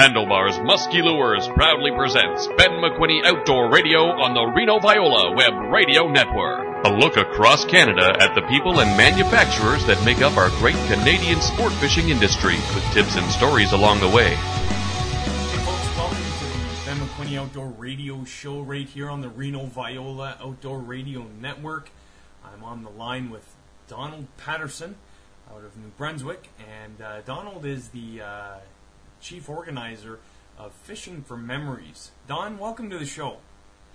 Handlebars Musky Lures proudly presents Ben McQuinney Outdoor Radio on the Reno Viola Web Radio Network. A look across Canada at the people and manufacturers that make up our great Canadian sport fishing industry, with tips and stories along the way. Hey folks, welcome to the Ben McQuinney Outdoor Radio Show right here on the Reno Viola Outdoor Radio Network. I'm on the line with Rob Paterson out of New Brunswick, and Donald is the chief organizer of Fishing for Memories. Don, welcome to the show.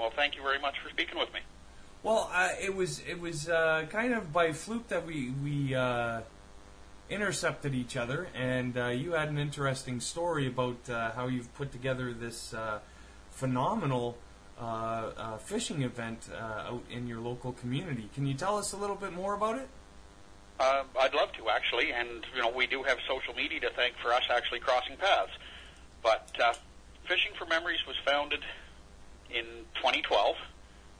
Well, thank you very much for speaking with me. Well, it was kind of by fluke that we intercepted each other, and you had an interesting story about how you've put together this phenomenal fishing event out in your local community. Can you tell us a little bit more about it? I'd love to, actually, and we do have social media to thank for us actually crossing paths. But Fishing for Memories was founded in 2012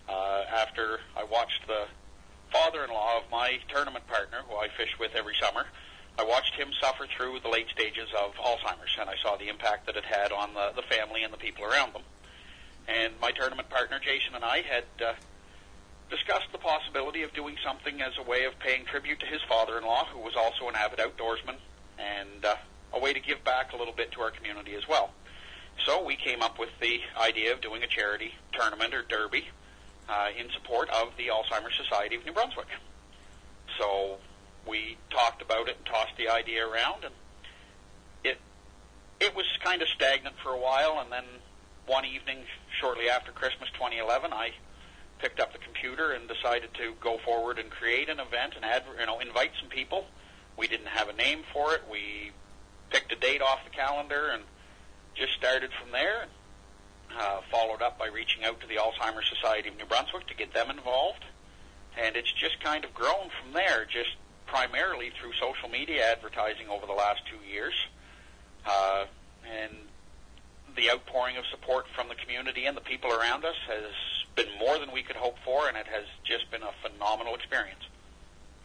after I watched the father-in-law of my tournament partner, who I fish with every summer. I watched him suffer through the late stages of Alzheimer's, and I saw the impact that it had on the family and the people around them. And my tournament partner, Jason, and I had discussed the possibility of doing something as a way of paying tribute to his father-in-law, who was also an avid outdoorsman, and a way to give back a little bit to our community as well. So we came up with the idea of doing a charity tournament or derby in support of the Alzheimer's Society of New Brunswick. So we talked about it and tossed the idea around, and it was kind of stagnant for a while, and then one evening shortly after Christmas 2011, I picked up the computer and decided to go forward and create an event and invite some people. We didn't have a name for it. We picked a date off the calendar and just started from there. Followed up by reaching out to the Alzheimer's Society of New Brunswick to get them involved. And it's just kind of grown from there, just primarily through social media advertising over the last 2 years. And the outpouring of support from the community and the people around us has been more than we could hope for, and it has just been a phenomenal experience.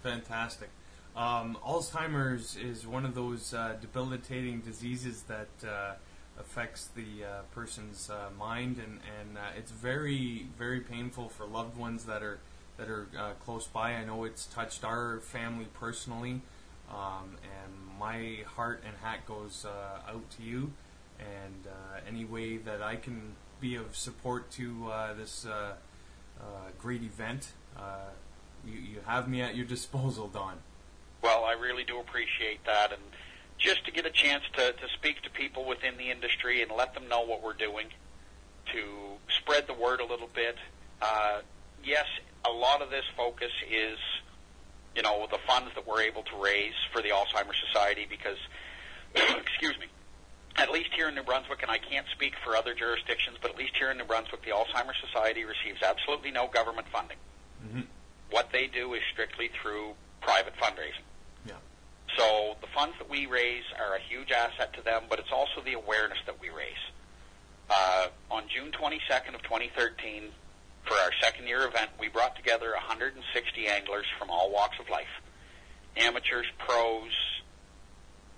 Fantastic. Alzheimer's is one of those debilitating diseases that affects the person's mind, and it's very, very painful for loved ones that are close by. I know it's touched our family personally, and my heart and hat goes out to you. And any way that I can be of support to this great event, you have me at your disposal, Don. Well, I really do appreciate that, and just to get a chance to speak to people within the industry and let them know what we're doing, to spread the word a little bit. Yes, a lot of this focus is, the funds that we're able to raise for the Alzheimer's Society because, excuse me, at least here in New Brunswick, and I can't speak for other jurisdictions, but at least here in New Brunswick, the Alzheimer's Society receives absolutely no government funding. Mm-hmm. What they do is strictly through private fundraising. Yeah. So the funds that we raise are a huge asset to them, but it's also the awareness that we raise. On June 22nd of 2013, for our second year event, we brought together 160 anglers from all walks of life. Amateurs, pros,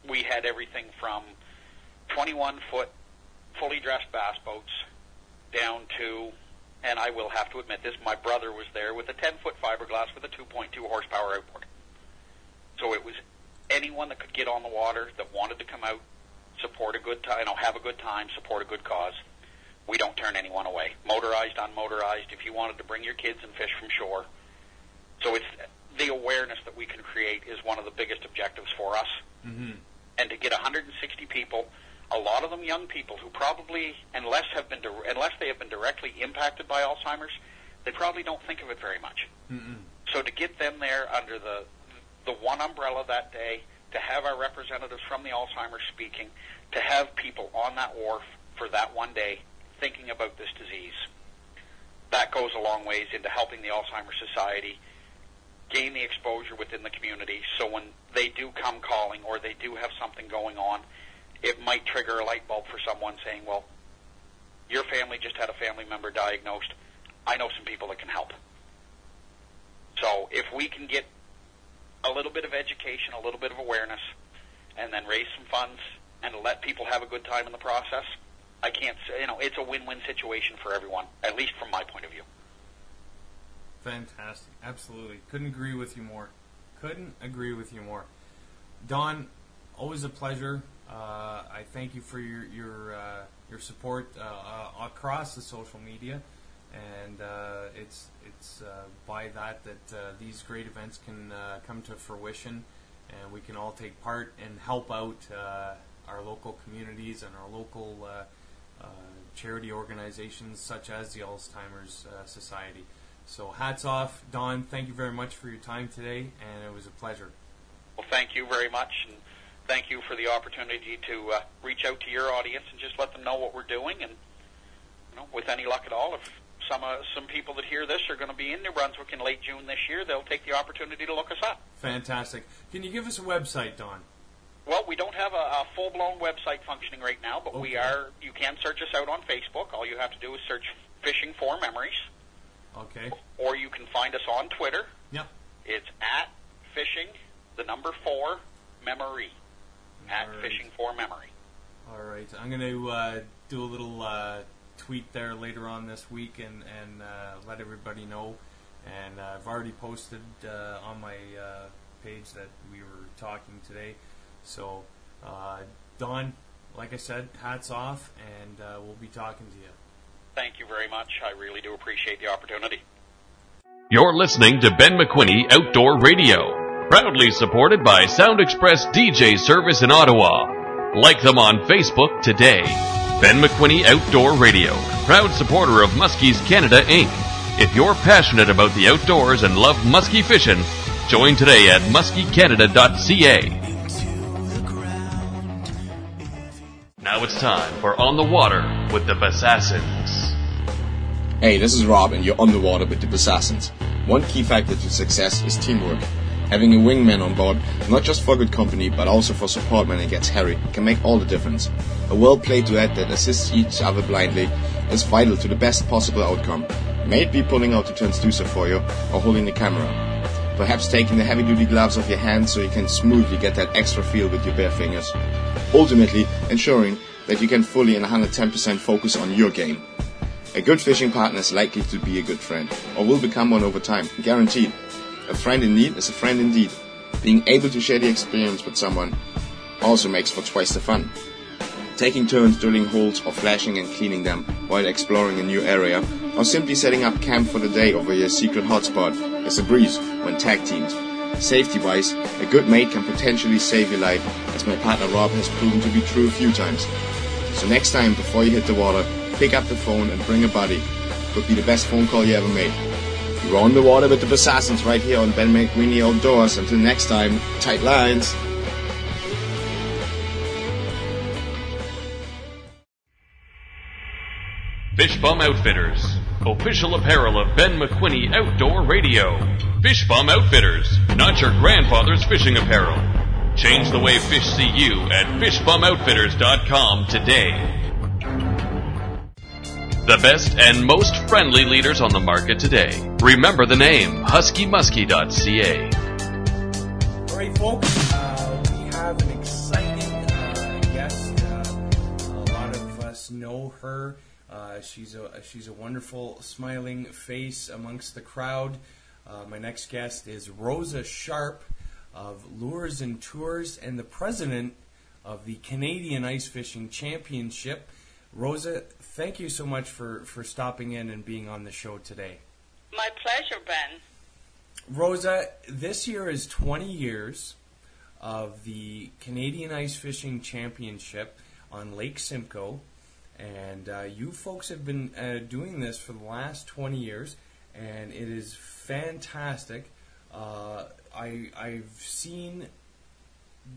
we had everything from 21-foot fully dressed bass boats down to, and I will have to admit this, my brother was there with a 10-foot fiberglass with a 2.2 horsepower outboard. So it was anyone that could get on the water that wanted to come out, support a good time, have a good time, support a good cause. We don't turn anyone away. Motorized, unmotorized, if you wanted to bring your kids and fish from shore. So it's the awareness that we can create is one of the biggest objectives for us. Mm-hmm. And to get 160 people, a lot of them young people who probably, unless they have been directly impacted by Alzheimer's, they probably don't think of it very much. Mm-mm. So to get them there under the one umbrella that day, to have our representatives from the Alzheimer's speaking, to have people on that wharf for that one day thinking about this disease, that goes a long ways into helping the Alzheimer's Society gain the exposure within the community, so when they do come calling or they do have something going on, it might trigger a light bulb for someone saying, well, your family just had a family member diagnosed. I know some people that can help. So if we can get a little bit of education, a little bit of awareness, and then raise some funds and to let people have a good time in the process, I can't say, it's a win-win situation for everyone, at least from my point of view. Fantastic. Absolutely. Couldn't agree with you more. Don, always a pleasure. I thank you for your support across the social media, and it's by that these great events can come to fruition, and we can all take part and help out our local communities and our local charity organizations such as the Alzheimer's Society. So hats off, Don. Thank you very much for your time today, and it was a pleasure. Well, thank you very much, and thank you for the opportunity to reach out to your audience and just let them know what we're doing. And with any luck at all, if some people that hear this are going to be in New Brunswick in late June this year, they'll take the opportunity to look us up. Fantastic. Can you give us a website, Don? Well, we don't have a full-blown website functioning right now, but Okay. you can search us out on Facebook. All you have to do is search Fishing for Memories. Okay. Or you can find us on Twitter. Yep. It's at Fishing, the number 4, Memory. At All right. Fishing for Memory. All right. I'm going to do a little tweet there later on this week and let everybody know. And I've already posted on my page that we were talking today. So, Don, like I said, hats off, and we'll be talking to you. Thank you very much. I really do appreciate the opportunity. You're listening to Ben McQuinney Outdoor Radio, proudly supported by Sound Express DJ Service in Ottawa. Like them on Facebook today. Ben McQuinney Outdoor Radio, proud supporter of Muskies Canada, Inc. If you're passionate about the outdoors and love muskie fishing, join today at muskiecanada.ca. Now it's time for On the Water with the Bassassins. Hey, this is Rob, and you're on the water with the Bassassins. One key factor to success is teamwork. Having a wingman on board, not just for good company, but also for support when it gets hairy, can make all the difference. A well-played duet that assists each other blindly is vital to the best possible outcome. May it be pulling out the transducer for you, or holding the camera. Perhaps taking the heavy-duty gloves off your hands so you can smoothly get that extra feel with your bare fingers. Ultimately, ensuring that you can fully and 110% focus on your game. A good fishing partner is likely to be a good friend, or will become one over time, guaranteed. A friend in need is a friend indeed. Being able to share the experience with someone also makes for twice the fun. Taking turns drilling holes or flashing and cleaning them while exploring a new area, or simply setting up camp for the day over your secret hotspot is a breeze when tag teamed. Safety-wise, a good mate can potentially save your life, as my partner Rob has proven to be true a few times. So next time, before you hit the water, pick up the phone and bring a buddy. Could be the best phone call you ever made. You're on the water with the Bassassins right here on Ben McQuinney Outdoors. Until next time, tight lines. Fish Bum Outfitters, official apparel of Ben McQuinney Outdoor Radio. Fish Bum Outfitters, not your grandfather's fishing apparel. Change the way fish see you at fishbumoutfitters.com today. The best and most friendly leaders on the market today. Remember the name, huskymusky.ca. All right, folks, we have an exciting guest. A lot of us know her. She's a wonderful, smiling face amongst the crowd. My next guest is Rosa Sharpe of Lures and Tours and the president of the Canadian Ice Fishing Championship. Rosa, thank you so much for stopping in and being on the show today. My pleasure, Ben. Rosa, this year is 20 years of the Canadian Ice Fishing Championship on Lake Simcoe, and you folks have been doing this for the last 20 years, and it is fantastic. I've seen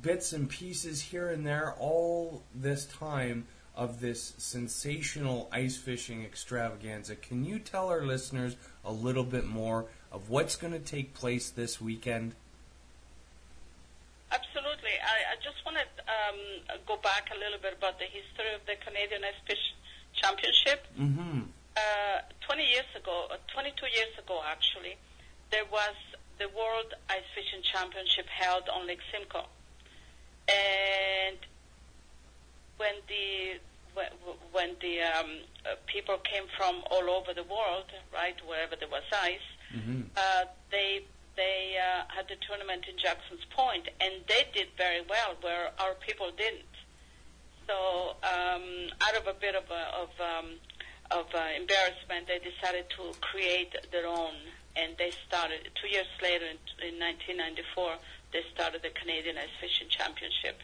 bits and pieces here and there all this time of this sensational ice fishing extravaganza. Can you tell our listeners a little bit more of what's going to take place this weekend? Absolutely. I just want to go back a little bit about the history of the Canadian Ice Fish Championship. Mm-hmm. 22 years ago, actually, there was the World Ice Fishing Championship held on Lake Simcoe. And when the people came from all over the world, right, wherever there was ice, they had the tournament in Jackson's Point, and they did very well, where our people didn't. So out of a bit of embarrassment, they decided to create their own, and they started 2 years later in 1994. They started the Canadian Ice Fishing Championship,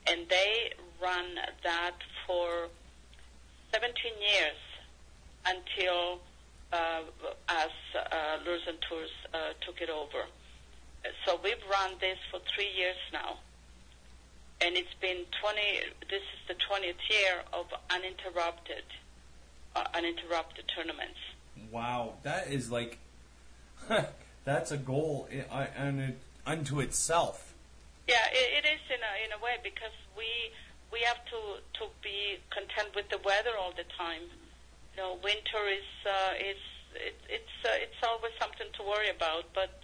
and they run that for 17 years until as Lures and Tours took it over. So we've run this for 3 years now, and it's been 20. This is the 20th year of uninterrupted tournaments. Wow, that is like that's a goal unto itself. Yeah, it is in a way, because we have to be content with the weather all the time. You know, winter it's always something to worry about, but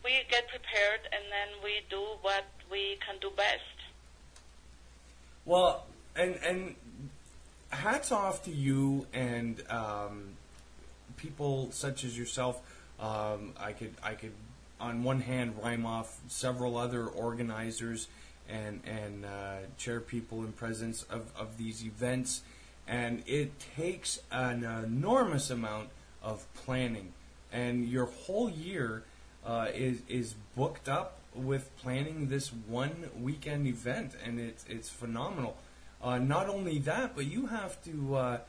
we get prepared and then we do what we can do best. Well, and hats off to you and people such as yourself. I could on one hand rhyme off several other organizers and chair people and presidents of these events, and it takes an enormous amount of planning, and your whole year is booked up with planning this one weekend event, and it's phenomenal. Not only that, but you have to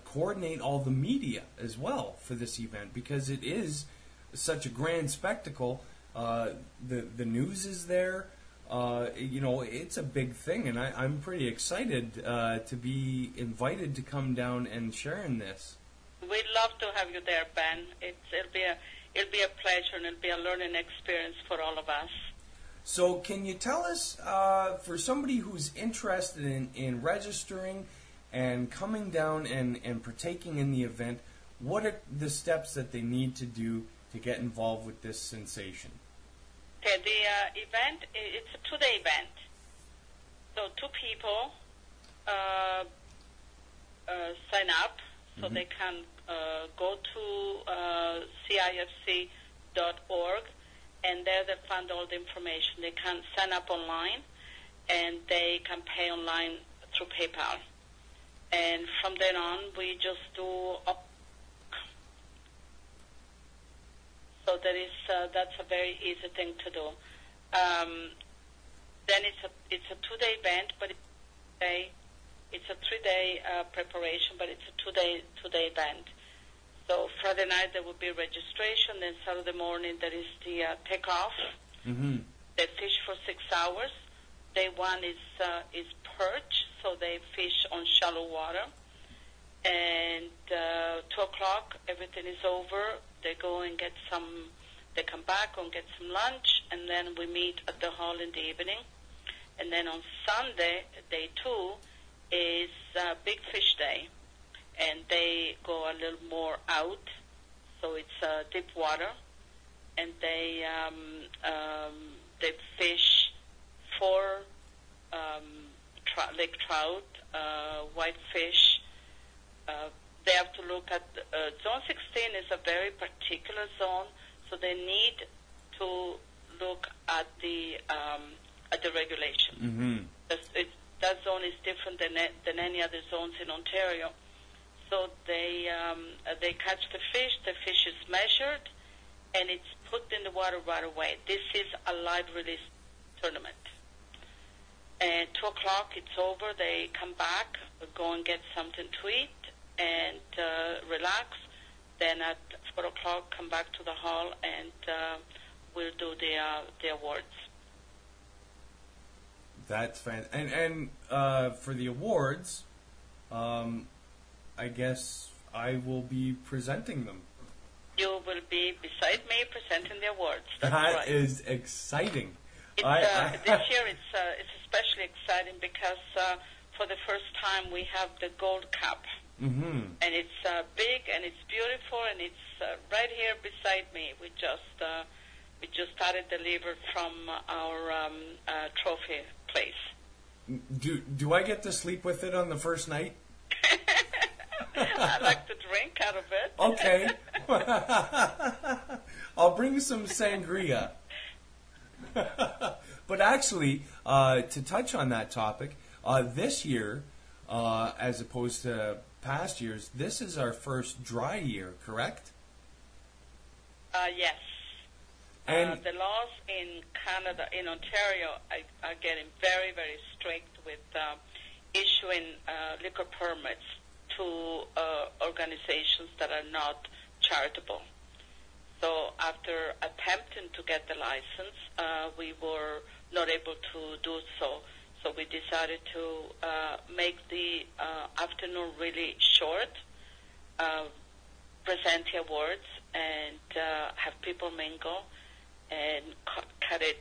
coordinate all the media as well for this event, because it is such a grand spectacle. The news is there. It's a big thing, and I'm pretty excited to be invited to come down and share in this. We'd love to have you there, Ben. It'll be a pleasure, and it'll be a learning experience for all of us. So can you tell us, for somebody who's interested in registering and coming down and partaking in the event, what are the steps that they need to do to get involved with this sensation? Okay, the event, it's a 2-day event. So 2 people sign up, so they can go to CIFC.org, and there they find all the information. They can sign up online, and they can pay online through PayPal. And from then on, we just do. So that's a very easy thing to do. Then it's a 2-day event, but it's a 3-day preparation, but it's a 2-day event. So Friday night there will be registration. Then Saturday morning there is the takeoff. They fish for 6 hours. Day 1 is perch, so they fish on shallow water. And 2 o'clock, everything is over. They go and get some. They come back and get some lunch, and then we meet at the hall in the evening. And then on Sunday, day 2, is Big Fish Day, and they go a little more out, so it's deep water, and they fish for lake trout, whitefish. They have to look at Zone 16 is a very particular zone, so they need to look at the regulation. That zone is different than any other zones in Ontario. So they catch the fish. The fish is measured, and it's put in the water right away. This is a live release tournament. And 2 o'clock, it's over. They come back, go and get something to eat, and relax. Then at 4 o'clock, come back to the hall, and we'll do the awards. That's fantastic. And for the awards, I guess I will be presenting them. You will be beside me presenting the awards. That's that right. is exciting. This year it's especially exciting because for the first time we have the Gold Cup. And it's big and it's beautiful and it's right here beside me. We just started delivered from our trophy place. Do I get to sleep with it on the first night? I like to drink out of it. Okay. I'll bring some sangria. But actually, to touch on that topic, this year, as opposed to past years, this is our first dry year, correct? Yes. And the laws in Canada, in Ontario, are getting very, very strict with issuing liquor permits to organizations that are not charitable. So after attempting to get the license, we were not able to do so. So we decided to make the afternoon really short, present the awards, and have people mingle, and cut it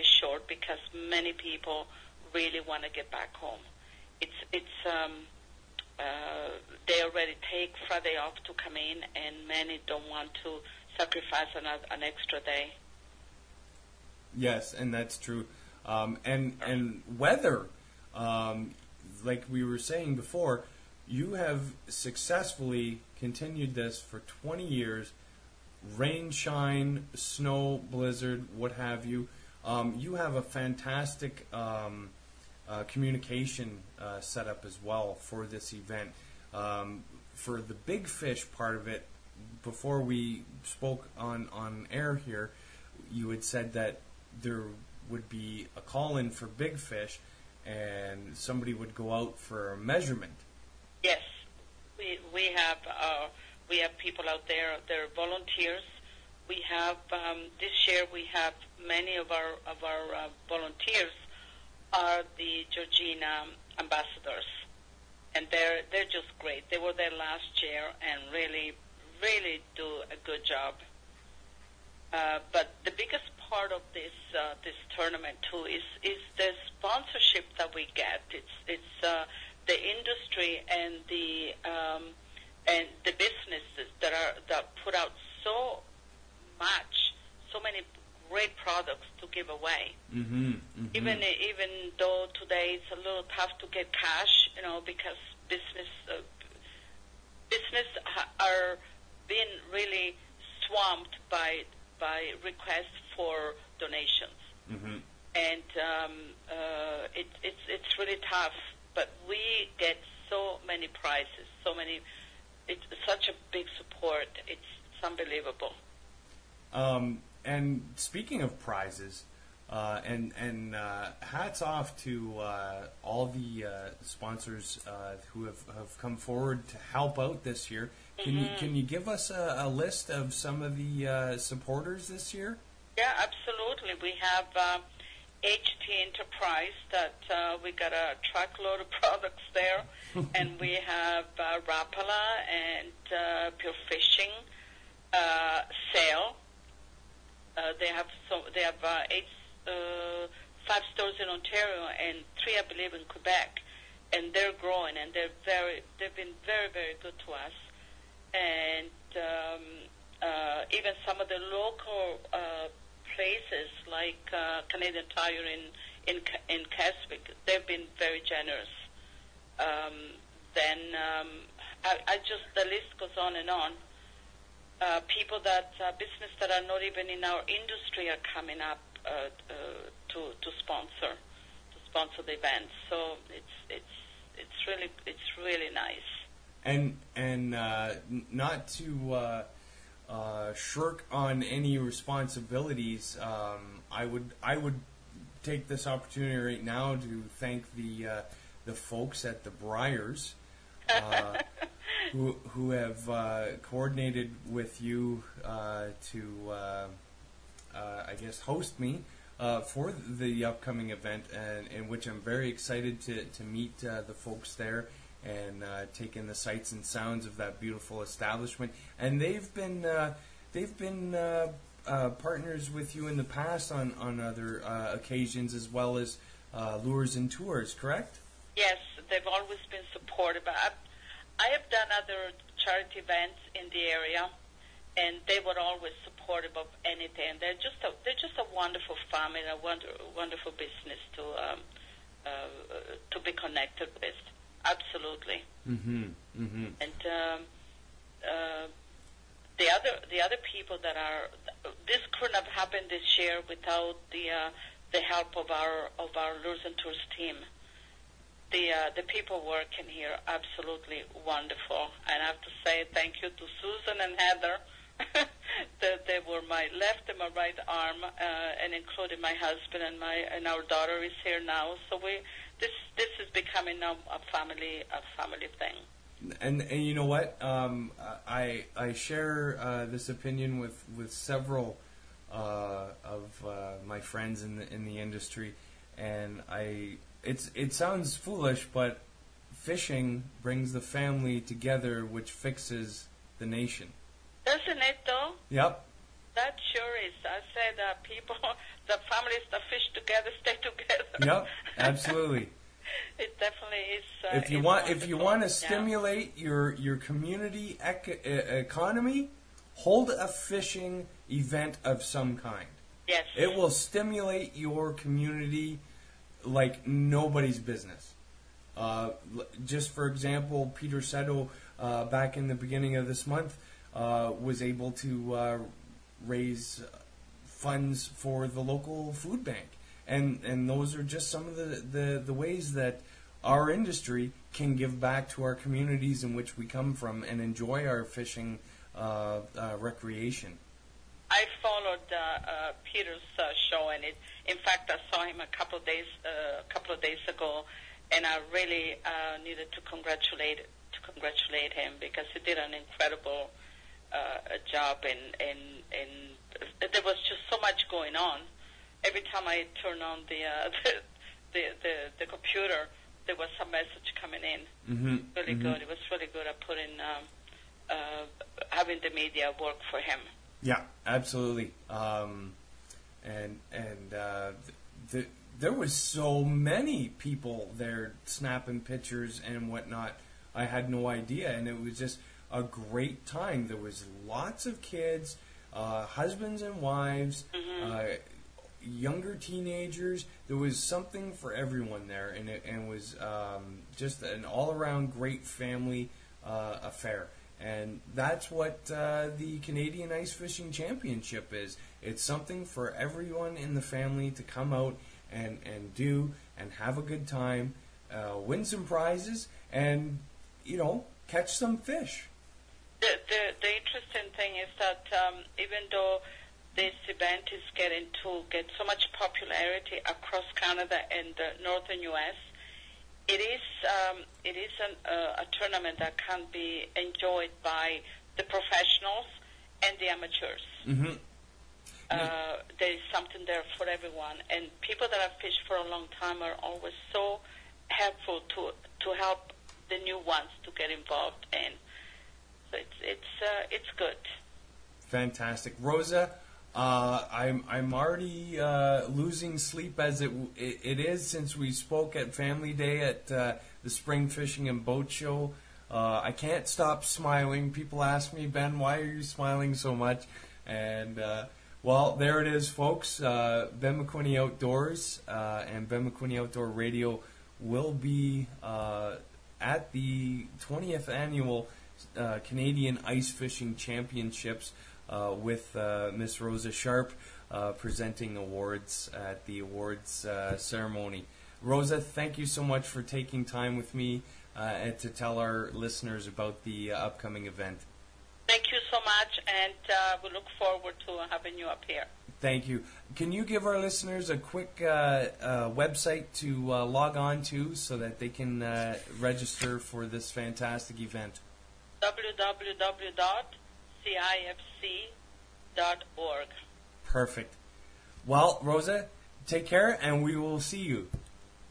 short because many people really want to get back home. They already take Friday off to come in, and many don't want to sacrifice an extra day. yes, and that's true. And weather, like we were saying before, you have successfully continued this for 20 years. Rain, shine, snow, blizzard, what have you. You have a fantastic communication set up as well for this event. For the big fish part of it, before we spoke on air here, you had said that there would be a call-in for big fish and somebody would go out for a measurement. Yes, we have people out there. They're volunteers. We have this year. We have many of our volunteers are the Georgina ambassadors, and they're just great. They were there last year and really do a good job. But the biggest part of this tournament too is the sponsorship that we get. It's the industry and the businesses that put out so many great products to give away. Mm-hmm, mm-hmm. Even though today it's a little tough to get cash, because business are being really swamped by requests for donations, mm-hmm. and it's really tough. But we get so many prizes, it's such a big support. It's unbelievable. And speaking of prizes, and hats off to all the sponsors who have come forward to help out this year. Can you give us a list of some of the supporters this year? Yeah, absolutely. We have HT Enterprise that we got a truckload of products there, and we have Rapala and Pure Fishing, Sail. They have 5 stores in Ontario and 3, I believe, in Quebec, and they're growing, and they've been very, very good to us. And even some of the local places like Canadian Tire in Keswick, they've been very generous. Then the list goes on and on. People business that are not even in our industry are coming up to sponsor the event. So it's really nice. And not to shirk on any responsibilities, I would take this opportunity right now to thank the folks at the Briars who have coordinated with you to I guess host me for the upcoming event, and in which I'm very excited to meet the folks there and take in the sights and sounds of that beautiful establishment. And they've been partners with you in the past on other occasions, as well as Lures and Tours, correct? Yes, they've always been supportive. I have done other charity events in the area, and they were always supportive of anything. They're just a wonderful family, a wonderful business to to be connected with. Absolutely. Mm-hmm. Mm-hmm. And the other people that are, this couldn't have happened this year without the help of our Lures and Tours team. The people working here are absolutely wonderful, and I have to say thank you to Susan and Heather. They were my left and my right arm, and including my husband and our daughter is here now. So this is becoming now a family thing. And you know what? I share this opinion with several of my friends in the industry, and it sounds foolish, but fishing brings the family together, which fixes the nation. Doesn't it, though? Yep. That sure is. I said people, the families that fish together stay together. Yep, absolutely. It definitely is. If you want to stimulate your community economy, hold a fishing event of some kind. Yes. It will stimulate your community like nobody's business. Just for example, Peter Seto, back in the beginning of this month, was able to raise funds for the local food bank. And those are just some of the ways that our industry can give back to our communities in which we come from and enjoy our fishing recreation. I followed Peter's show, and in fact, I saw him a couple of days ago, and I really needed to congratulate him because he did an incredible job, and there was just so much going on. Every time I turned on the computer, there was some message coming in. Mm-hmm. Really mm-hmm. good. It was really good. I put in having the media work for him. Yeah, absolutely. There was so many people there snapping pictures and whatnot. I had no idea, and it was just a great time. There was lots of kids, husbands and wives, Mm-hmm. Younger teenagers. There was something for everyone there, and it was just an all-around great family affair. And that's what the Canadian Ice Fishing Championship is. It's something for everyone in the family to come out and do and have a good time, win some prizes, and, catch some fish. The interesting thing is that even though this event is getting to get so much popularity across Canada and the northern U.S., it is a tournament that can be enjoyed by the professionals and the amateurs. Mm-hmm. There is something there for everyone, and people that have fished for a long time are always so helpful to help the new ones to get involved in. So it's good. Fantastic, Rosa. I'm already losing sleep as it is since we spoke at Family Day at the Spring Fishing and Boat Show. I can't stop smiling. People ask me, Ben, why are you smiling so much? And well, there it is, folks. Ben McQuinney Outdoors and Ben McQuinney Outdoor Radio will be at the 20th annual Canadian Ice Fishing Championships with Miss Rosa Sharpe presenting awards at the awards ceremony. Rosa, thank you so much for taking time with me and to tell our listeners about the upcoming event. Thank you so much, and we look forward to having you up here. Thank you. Can you give our listeners a quick website to log on to so that they can register for this fantastic event? www.cifc.org. Perfect. Well, Rosa, take care, and we will see you.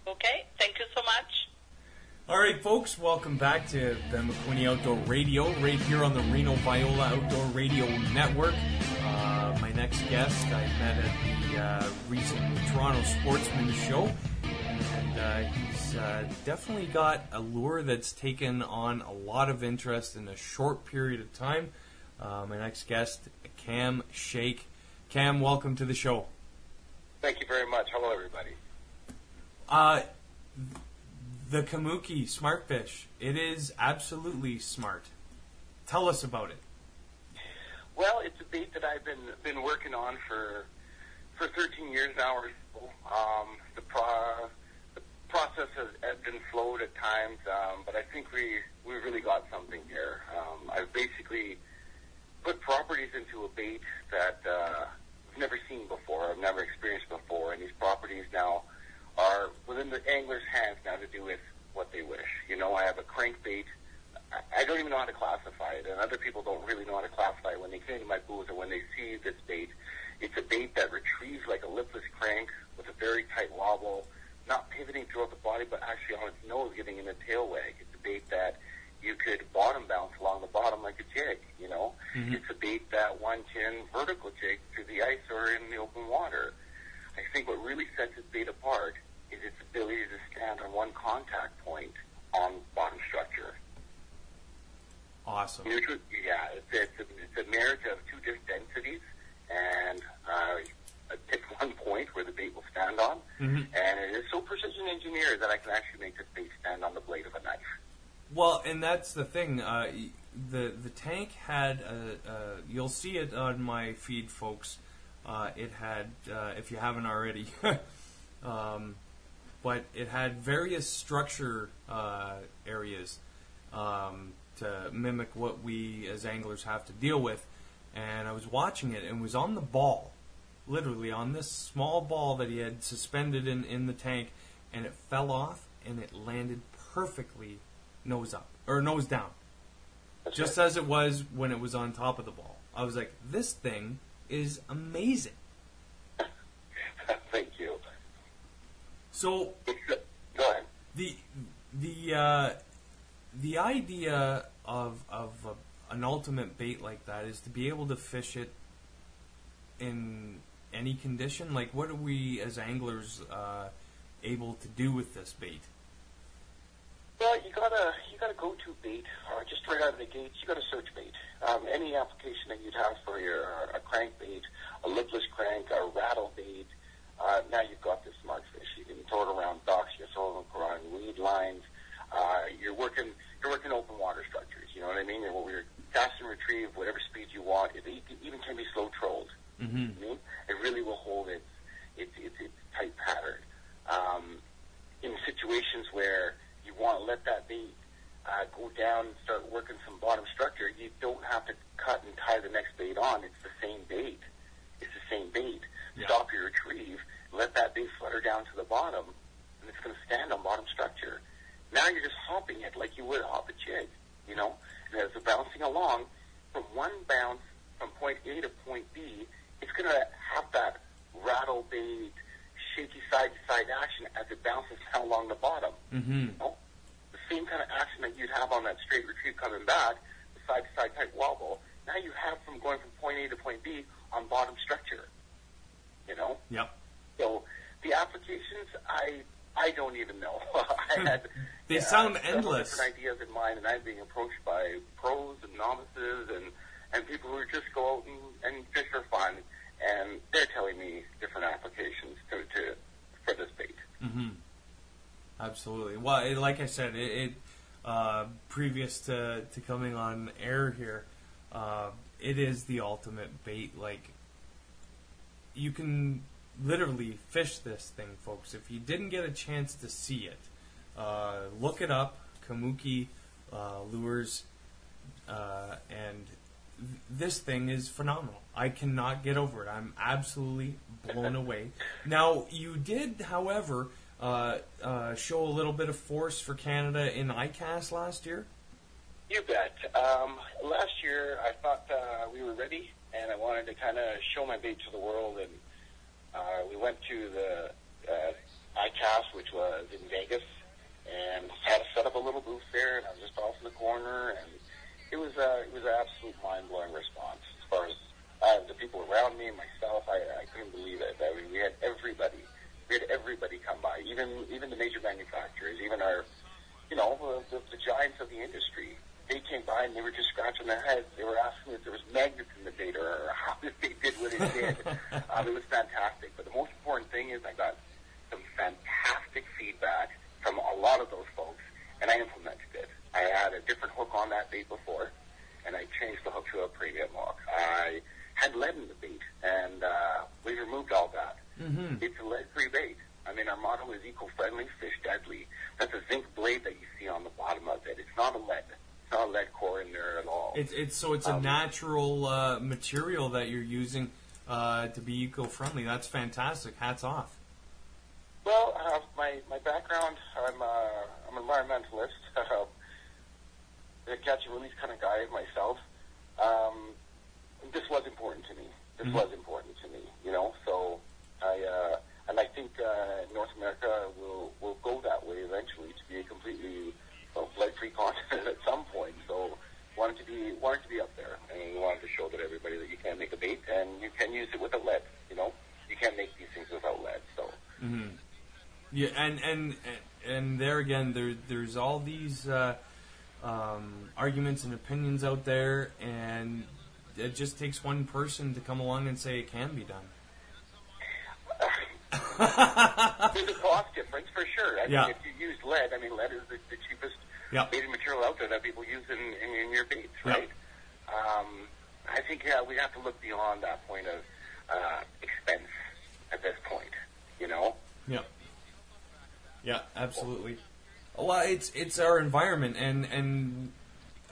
Okay, thank you so much. All right, folks, welcome back to Ben McQuinney Outdoor Radio, right here on the Reno Viola Outdoor Radio Network. My next guest I met at the recent Toronto Sportsman Show, and he's definitely got a lure that's taken on a lot of interest in a short period of time. My next guest, Sheikh. Cam, welcome to the show. Thank you very much. Hello, everybody. The Kamooki smart fish. It is absolutely smart. Tell us about it. Well, it's a bait that I've been working on for 13 years now or so. The process has ebbed and flowed at times, but I think we really got something here. I've basically put properties into a bait that I've never seen before, I've never experienced before, and these properties now are within the angler's hands now to do with what they wish. You know, I have a crankbait. I don't even know how to classify it, and other people don't really know how to classify it when they get into my booth or when they see this bait. It's a bait that retrieves like a lipless crank with a very tight wobble, not pivoting throughout the body, but actually on its nose getting in a tail wag. It's a bait that you could bottom bounce along the bottom like a jig, you know. Mm-hmm. It's a bait that one can vertical jig through the ice or in the open water. I think what really sets this bait apart is its ability to stand on one contact point on bottom structure. Awesome. Yeah, it's a marriage of two different densities and it's one point where the bait will stand on. Mm-hmm. And it is so precision engineered that I can actually make this bait stand on the blade of a knife. Well, and that's the thing. The tank had you'll see it on my feed, folks. It had, if you haven't already, but it had various structure areas to mimic what we as anglers have to deal with. And I was watching it, and it was on the ball, literally on this small ball that he had suspended in the tank, and it fell off, and it landed perfectly nose up, or nose down. That's just right. as it was when it was on top of the ball. I was like, this thing is amazing. Thank you. So, go ahead. The idea of an ultimate bait like that is to be able to fish it in any condition. Like, what are we as anglers able to do with this bait? Well, you got a go-to bait, just right out of the gates. You got a search bait. Any application that you'd have for a crankbait, a lipless crank, a rattle bait. Now you've got this smart fish. You can throw it around docks. You throw it around weed lines. You're working open water structures. You know what I mean? You're cast and retrieve whatever speed you want. It even can be slow trolled. Mm-hmm. You know? It really will hold its tight pattern. In situations where you want to let that bait go down and start working some bottom structure, you don't have to cut and tie the next bait on. It's the same bait. Yeah. Stop your retrieve, let that bait flutter down to the bottom, and it's going to stand on bottom structure. Now you're just hopping it like you would hop a jig, you know? And as it's bouncing along, from one bounce from point A to point B, it's going to have that rattle bait, shaky side-to-side action as it bounces down along the bottom. Mm-hmm. You know? The same kind of action that you'd have on that straight retrieve coming back, the side-to-side type wobble, now you have from going from point A to point B on bottom structure. You know? Yep. So the applications, I don't even know. They sound endless. Different ideas in mind, and I'm being approached by pros and novices and people who just go out and fish for fun, and they're telling me different applications for this bait. Mm-hmm. Absolutely. Well, like I said, previous to coming on air here, it is the ultimate bait. Like, you can literally fish this thing, folks. If you didn't get a chance to see it, look it up, Kamooki lures, and this thing is phenomenal. I cannot get over it. I'm absolutely blown away. Now, you did, however, show a little bit of force for Canada in ICAST last year? You bet. Last year, I thought we were ready, and I wanted to kind of show my bait to the world, and we went to the ICAST, which was in Vegas, and had to set up a little booth there, and I was just off in the corner, and it was an absolute mind-blowing response. As far as the people around me and myself, I couldn't believe it. I mean, we had everybody come by, even the major manufacturers, even our, the giants of the industry. They came by and they were just scratching their heads. They were asking if there was magnets in the bait or how this bait did what it did. It was fantastic. But the most important thing is I got some fantastic feedback from a lot of those folks, and I implemented it. I had a different hook on that bait before, and I changed the hook to a premium hook. I had lead in the bait, and we removed all that. Mm-hmm. It's a lead-free bait. I mean, our motto is eco-friendly, fish deadly. That's a zinc blade that you see on the bottom of it. It's not a lead. It's not a lead core in there at all. It's a natural material that you're using to be eco-friendly. That's fantastic. Hats off. Well, my background, I'm an environmentalist, a catch and release kind of guy myself. This was important to me. This was important to me, you know. So I think North America will go that way eventually to be a completely lead-free continent at some point. So wanted to be up there, and we wanted to show that everybody that you can make a bait and you can use it with a lead. You know, you can't make these things without lead. So. Mm-hmm. Yeah, and there again, there's all these arguments and opinions out there, and it just takes one person to come along and say it can be done. There's a cost difference for sure. I mean, if you use lead, lead is the cheapest baiting material out there that people use in your baits, right? I think we have to look beyond that point of expense at this point, you know? Yeah. Yeah, absolutely. Well, it's our environment, and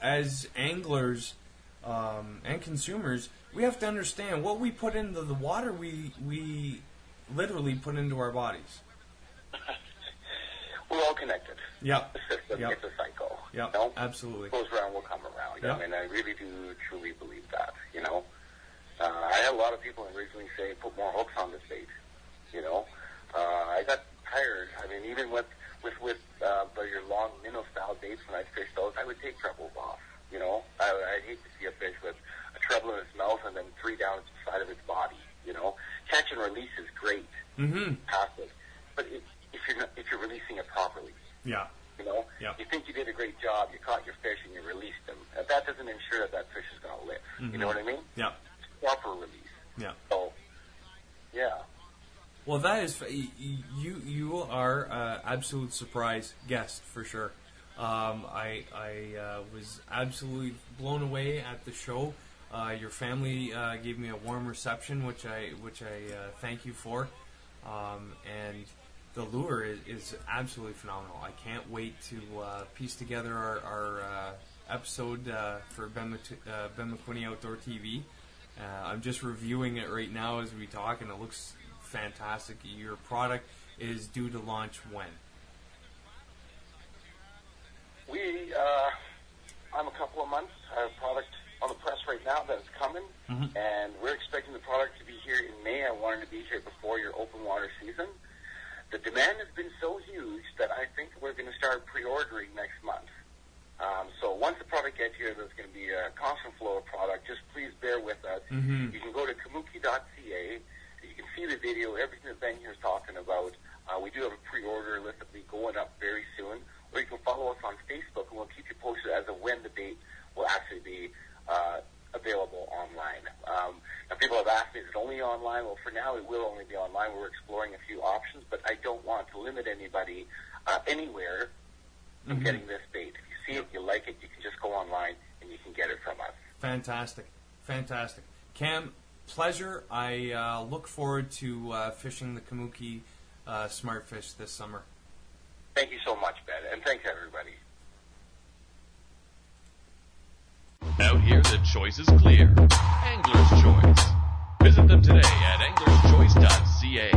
as anglers and consumers, we have to understand what we put into the water. We literally put into our bodies. We're all connected. Yeah. The system, it's a cycle. Yeah, you know? Absolutely. What goes around will come around. Yeah. I really do truly believe that. You know, I had a lot of people originally say, "Put more hooks on this bait." You know, I got tired. Even with your long minnow style baits, when I'd fish those, I would take trebles off. You know, I'd hate to see a fish with a treble in its mouth and then 3 down the side of its body. You know, catch and release is great, passive, but if you're releasing it properly, you know, you think you did a great job, you caught your fish and you released them. That doesn't ensure that fish is going to live. You know what I mean? Yeah. Proper release. Yeah. So, yeah. Well, that is you are absolute surprise guest for sure. I was absolutely blown away at the show. Your family gave me a warm reception, which I thank you for. And the lure is absolutely phenomenal. I can't wait to piece together our episode for Ben McQuinney Outdoor TV. I'm just reviewing it right now as we talk, and it looks fantastic. Your product is due to launch when? I'm a couple of months. I have a product on the press right now that's coming, and we're expecting the product to be here in May. I wanted to be here before your open water season. The demand has been so huge that I think we're going to start pre-ordering next month. So once the product gets here, there's going to be a constant flow of product. Just please bear with us. You can go to kamooki.ca. You can see the video, everything that Ben here is talking about. We do have a pre-order list that will be going up very soon. Or you can follow us on Facebook, and we'll keep you posted as of when the date will actually be available online. Now, people have asked me, is it only online? Well, for now, it will only be online. We're exploring a few options, but I don't want to limit anybody anywhere from getting this bait. If you see it, you like it, you can just go online, and you can get it from us. Fantastic. Fantastic. Cam, pleasure. I look forward to fishing the Kamooki Smartfish this summer. Thank you so much, Ben, and thanks, everybody. Out here, the choice is clear. Angler's Choice. Visit them today at anglerschoice.ca.